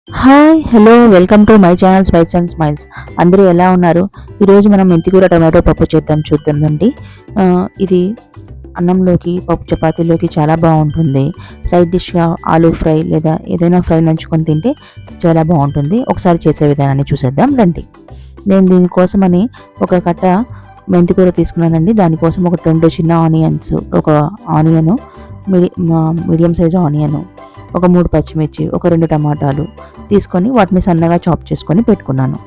Hi hello welcome to my channel spice and smiles. అందరూ ఎలా ఉన్నారు? ఈరోజు మనం మెంతికూర టమాటో పప్పు చూద్దామండి. ఇది అన్నంలోకి పప్పు చపాతీలోకి చాలా బాగుంటుంది. సైడ్ డిష్గా ఆలూ ఫ్రై లేదా ఏదైనా ఫ్రై నంచుకొని తింటే చాలా బాగుంటుంది. ఒకసారి చేసే విధానాన్ని చూసేద్దాం రండి. నేను దీనికోసమని ఒక కట్ట మెంతికూర తీసుకున్నానండి. దానికోసం ఒక 2 చిన్న ఆనియన్స్, ఒక ఆనియను, మీడియం సైజు ఆనియను, ఒక 3 పచ్చిమిర్చి, ఒక 2 టమాటాలు తీసుకొని వాటిని సన్నగా చాప్ చేసుకొని పెట్టుకున్నాను.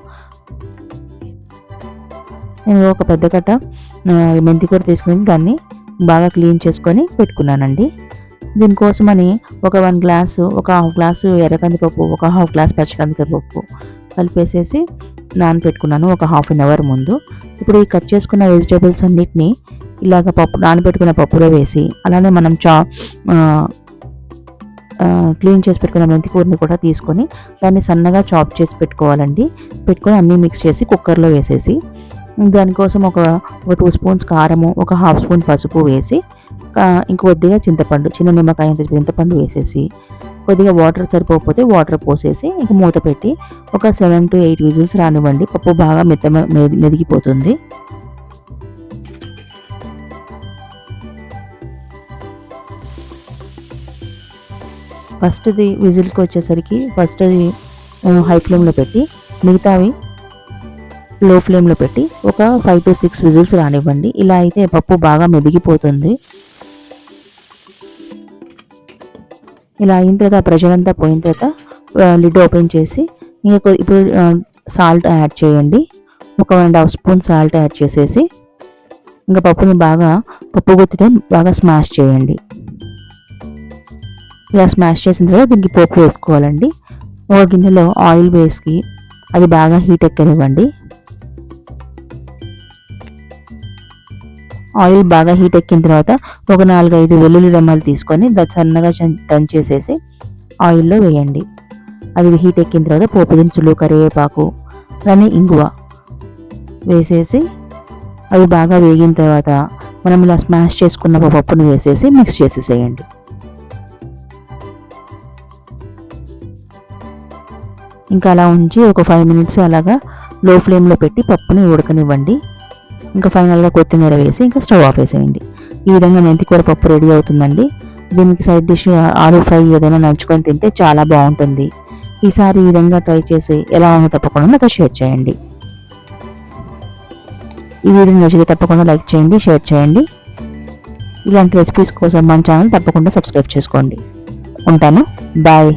నేను ఒక పెద్ద కట్ట మెంతికూర తీసుకుని దాన్ని బాగా క్లీన్ చేసుకొని పెట్టుకున్నానండి. దీనికోసమని ఒక 1 గ్లాసు, ఒక హాఫ్ గ్లాసు ఎర్రకందిపప్పు, ఒక హాఫ్ గ్లాస్ పచ్చికందిపప్పు కలిపేసేసి నానబెట్టుకున్నాను ఒక హాఫ్ అన్ అవర్ ముందు. ఇప్పుడు ఈ కట్ చేసుకున్న వెజిటేబుల్స్ అన్నిటినీ ఇలాగ నానబెట్టుకున్న పప్పులో వేసి, అలానే మనం క్లీన్ చేసి పెట్టుకున్న మెంతికూరని కూడా తీసుకొని దాన్ని సన్నగా చాప్ చేసి పెట్టుకోవాలండి. పెట్టుకొని అన్నీ మిక్స్ చేసి కుక్కర్లో వేసేసి దానికోసం ఒక 2 స్పూన్స్ కారము, ఒక హాఫ్ స్పూన్ పసుపు వేసి ఇంకొద్దిగా చింతపండు, చిన్న నిమ్మకాయ అంత చింతపండు వేసేసి కొద్దిగా వాటర్ సరిపోకపోతే వాటర్ పోసేసి ఇంక మూత పెట్టి ఒక 7 to 8 విజిల్స్ రానివ్వండి. పప్పు బాగా మెదిగిపోతుంది. ఫస్ట్ది విజిల్కి వచ్చేసరికి ఫస్ట్ది హై ఫ్లేమ్లో పెట్టి మిగతావి లో ఫ్లేమ్లో పెట్టి ఒక 5 to 6 విజిల్స్ రానివ్వండి. ఇలా అయితే పప్పు బాగా మెదిగిపోతుంది. ఇలా అయిన తర్వాత ప్రెషర్ అంతా పోయిన తర్వాత లిడ్ ఓపెన్ చేసి ఇప్పుడు సాల్ట్ యాడ్ చేయండి. ఒక 1.5 స్పూన్ సాల్ట్ యాడ్ చేసేసి ఇంకా పప్పుని బాగా పప్పు గుత్తితో బాగా స్మాష్ చేయండి. ఇలా స్మాష్ చేసిన తర్వాత దీనికి పోపు వేసుకోవాలండి. ఒక గిన్నెలో ఆయిల్ వేసి అది బాగా హీట్ ఎక్కనివ్వండి. ఆయిల్ బాగా హీట్ ఎక్కిన తర్వాత ఒక 4-5 వెల్లుల్లి రెమ్మలు తీసుకొని సన్నగా దంచేసేసి ఆయిల్లో వేయండి. అది హీట్ ఎక్కిన తర్వాత పోపు దినుసులు, కరివేపాకు, అలానే ఇంగువ వేసేసి అవి బాగా వేగిన తర్వాత మనం ఇలా స్మాష్ చేసుకున్న పప్పును వేసేసి మిక్స్ చేసేసేయండి. ఇంకా అలా ఉంచి ఒక 5 మినిట్స్ అలాగా లో ఫ్లేమ్లో పెట్టి పప్పుని ఉడకనివ్వండి. ఇంకా ఫైనల్గా కొత్తిమీర వేసి ఇంకా స్టవ్ ఆఫ్ వేసేయండి. ఈ విధంగా మెంతికూర పప్పు రెడీ అవుతుందండి. దీనికి సైడ్ డిష్ ఆలూ ఫ్రై ఏదైనా నంచుకొని తింటే చాలా బాగుంటుంది. ఈసారి ఈ విధంగా ట్రై చేసి ఎలా ఉందో తప్పకుండా నాతో షేర్ చేయండి. ఈ వీడియో నచ్చితే తప్పకుండా లైక్ చేయండి, షేర్ చేయండి. ఇలాంటి రెసిపీస్ కోసం మన ఛానల్ తప్పకుండా సబ్స్క్రైబ్ చేసుకోండి. ఉంటాను, బాయ్.